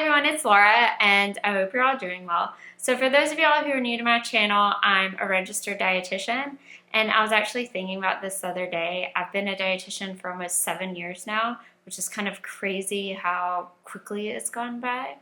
everyone, it's Laura, and I hope you're all doing well. So for those of y'all who are new to my channel, I'm a registered dietitian, and I was actually thinking about this the other day. I've been a dietitian for almost 7 years now, which is kind of crazy how quickly it's gone by.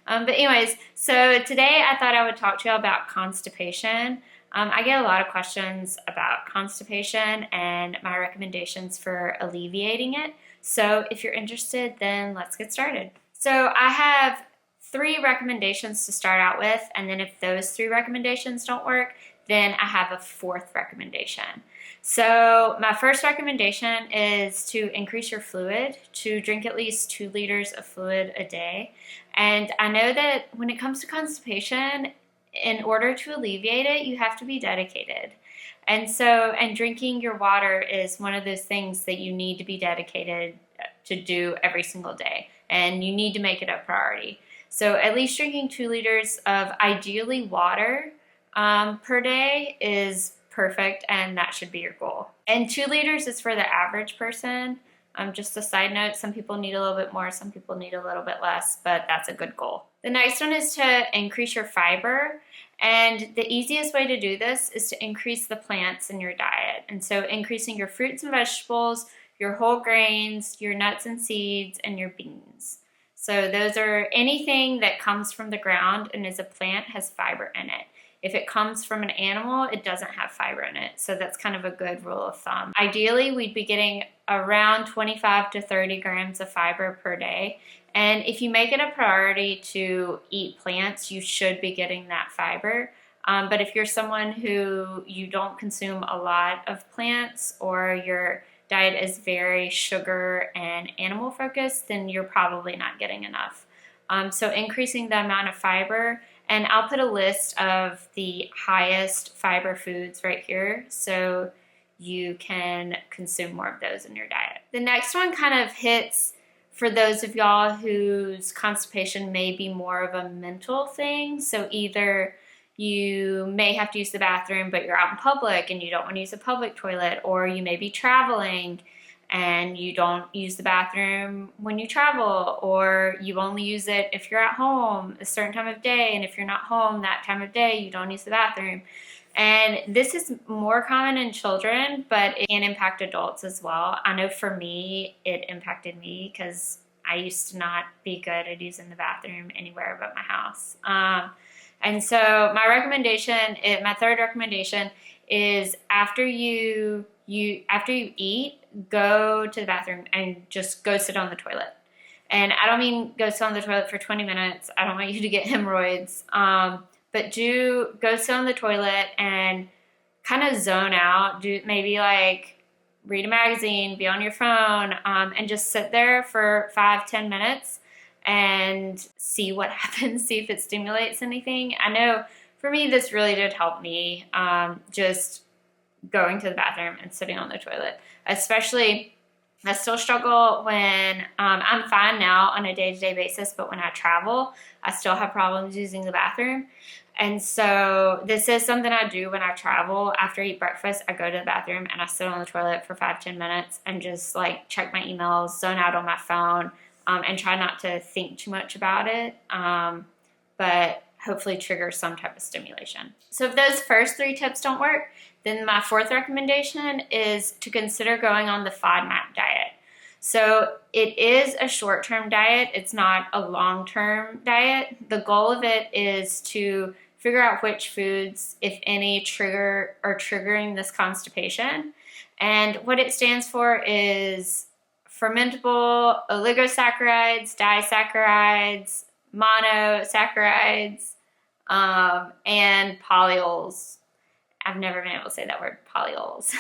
But anyways, so today I thought I would talk to you about constipation. I get a lot of questions about constipation and my recommendations for alleviating it. So if you're interested, then let's get started. So I have 3 recommendations to start out with, and then if those 3 recommendations don't work, then I have a 4th recommendation. So my first recommendation is to increase your fluid, to drink at least 2 liters of fluid a day. And I know that when it comes to constipation, in order to alleviate it, you have to be dedicated. And drinking your water is one of those things that you need to be dedicated to do every single day. And you need to make it a priority. So at least drinking 2 liters of ideally water per day is perfect, and that should be your goal. And 2 liters is for the average person. Just a side note, some people need a little bit more, some people need a little bit less, but that's a good goal. The next one is to increase your fiber. And the easiest way to do this is to increase the plants in your diet. And so increasing your fruits and vegetables, your whole grains, your nuts and seeds, and your beans. So those are anything that comes from the ground and is a plant has fiber in it. If it comes from an animal, it doesn't have fiber in it. So that's kind of a good rule of thumb. Ideally, we'd be getting around 25 to 30 grams of fiber per day. And if you make it a priority to eat plants, you should be getting that fiber. But if you're someone who you don't consume a lot of plants, or your diet is very sugar and animal focused, then you're probably not getting enough. So increasing the amount of fiber, and I'll put a list of the highest fiber foods right here so you can consume more of those in your diet. The next one kind of hits for those of y'all whose constipation may be more of a mental thing. So either you may have to use the bathroom, but you're out in public and you don't want to use a public toilet, or you may be traveling and you don't use the bathroom when you travel, or you only use it if you're at home a certain time of day, and if you're not home that time of day, you don't use the bathroom. And this is more common in children, but it can impact adults as well. I know for me, it impacted me because I used to not be good at using the bathroom anywhere but my house. And so my third recommendation is after you eat, go to the bathroom and just go sit on the toilet. And I don't mean go sit on the toilet for 20 minutes. I don't want you to get hemorrhoids. But do go sit on the toilet and kind of zone out. Do maybe like read a magazine, be on your phone, and just sit there for 5-10 minutes and see what happens, see if it stimulates anything. I know for me, this really did help me, just going to the bathroom and sitting on the toilet. Especially, I still struggle when, I'm fine now on a day-to-day basis, but when I travel, I still have problems using the bathroom. And so this is something I do when I travel. After I eat breakfast, I go to the bathroom and I sit on the toilet for 5-10 minutes and just like check my emails, zone out on my phone, and try not to think too much about it, but hopefully trigger some type of stimulation. So if those first 3 tips don't work, then my 4th recommendation is to consider going on the FODMAP diet. So it is a short-term diet. It's not a long-term diet. The goal of it is to figure out which foods, if any, are triggering this constipation. And what it stands for is fermentable oligosaccharides, disaccharides, monosaccharides, and polyols. I've never been able to say that word, polyols.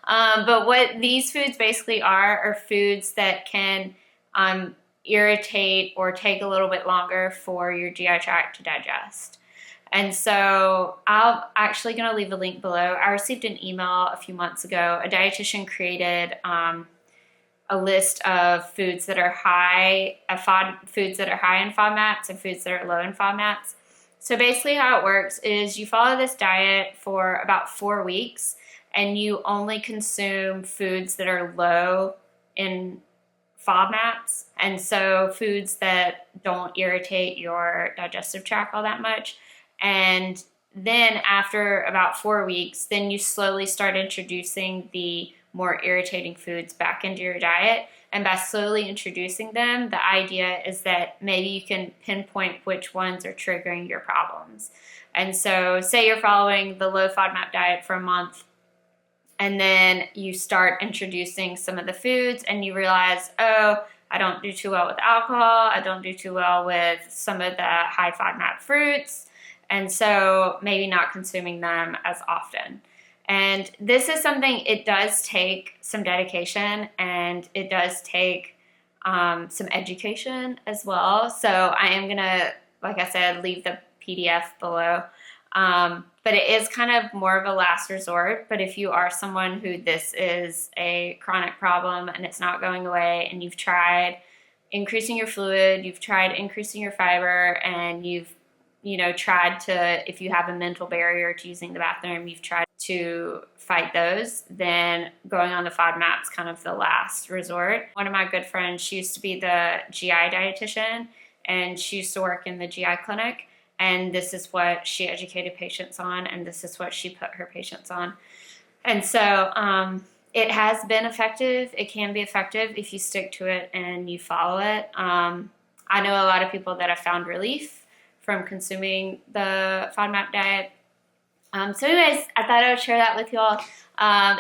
But what these foods basically are foods that can irritate or take a little bit longer for your GI tract to digest. And so I'm actually going to leave a link below. I received an email a few months ago. A dietitian created a list of foods that are high in FODMAPs and foods that are low in FODMAPs. So basically how it works is you follow this diet for about 4 weeks, and you only consume foods that are low in FODMAPs, and so foods that don't irritate your digestive tract all that much. And then after about 4 weeks, then you slowly start introducing the more irritating foods back into your diet. And by slowly introducing them, the idea is that maybe you can pinpoint which ones are triggering your problems. And so say you're following the low FODMAP diet for a month, and then you start introducing some of the foods and you realize, oh, I don't do too well with alcohol. I don't do too well with some of the high FODMAP fruits. And so maybe not consuming them as often. And this is something, it does take some dedication, and it does take some education as well. So I am going to, like I said, leave the PDF below. But it is kind of more of a last resort. But if you are someone who this is a chronic problem and it's not going away, and you've tried increasing your fluid, you've tried increasing your fiber, and you've tried to, if you have a mental barrier to using the bathroom, you've tried to fight those, then going on the FODMAP is kind of the last resort. One of my good friends, she used to be the GI dietitian, and she used to work in the GI clinic, and this is what she educated patients on, and this is what she put her patients on. And so it has been effective. It can be effective if you stick to it and you follow it. I know a lot of people that have found relief from consuming the FODMAP diet. So anyways, I thought I would share that with you all.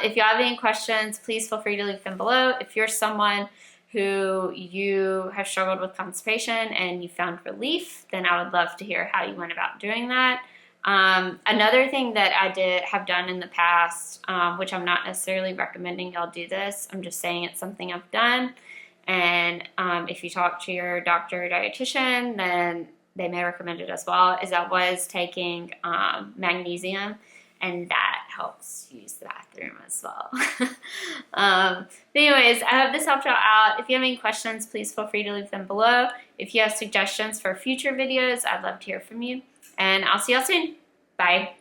If you have any questions, please feel free to leave them below. If you're someone who you have struggled with constipation and you found relief, then I would love to hear how you went about doing that. Another thing that I have done in the past, which I'm not necessarily recommending y'all do this, I'm just saying it's something I've done. And if you talk to your doctor or dietitian, then they may recommend it as well, is I was taking magnesium, and that helps use the bathroom as well. But anyways, I hope this helped y'all out. If you have any questions, please feel free to leave them below. If you have suggestions for future videos, I'd love to hear from you. And I'll see y'all soon. Bye.